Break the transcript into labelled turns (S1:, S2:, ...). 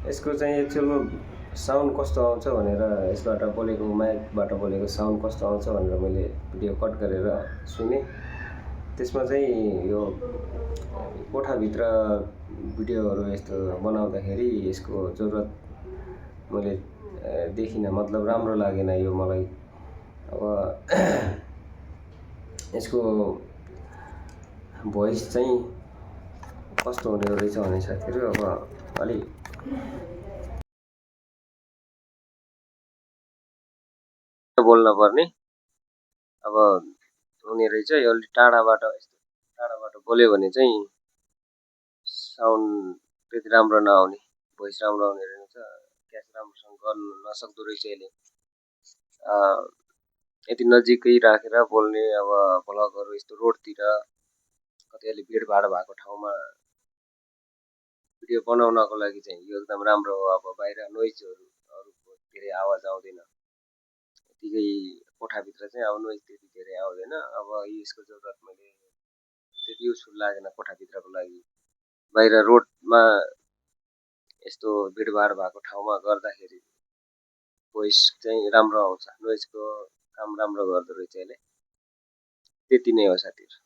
S1: यसको चाहिँ एक्चुअलमा साउन्ड कस्तो आउँछ भनेर यसबाट बोलेको माइकबाट बोलेको साउन्ड कस्तो आउँछ भनेर मैले भिडियो कट गरेर सुने। त्यसमा चाहिँ यो कोठाभित्र भिडियोहरू यस्तो बनाउँदाखेरि यसको जरुरत मैले देखिनँ, मतलब राम्रो लागेन यो मलाई। अब यसको भोइस चाहिँ कस्तो हुने रहेछ भने साथीहरू अब अलि बोल्न पर्ने अब हुने रहेछ। यो अलि टाढाबाट बोल्यो भने चाहिँ साउन्ड त्यति राम्रो नआउने, भोइस राम्रो आउने रहेछ, क्याच राम्रोसँग गर्न नसक्दो रहेछ यसले। यति नजिकै राखेर बोल्ने अब भ्लगहरू यस्तो रोडतिर कतै अलि भिडभाड भएको ठाउँमा भिडियो बनाउनको लागि चाहिँ यो एकदम राम्रो हो। अब बाहिर नोइजहरूको धेरै आवाज आउँदैन, यतिकै कोठाभित्र चाहिँ अब नोइज त्यति धेरै आउँदैन। अब यसको जरुरत मैले त्यति युजफुल लागेन कोठाभित्रको लागि। बाहिर रोडमा यस्तो भिडभाड भएको ठाउँमा गर्दाखेरि भोइस चाहिँ राम्रो आउँछ, नोइजको काम राम्रो गर्दो रहेछ यसले। त्यति नै हो साथीहरू।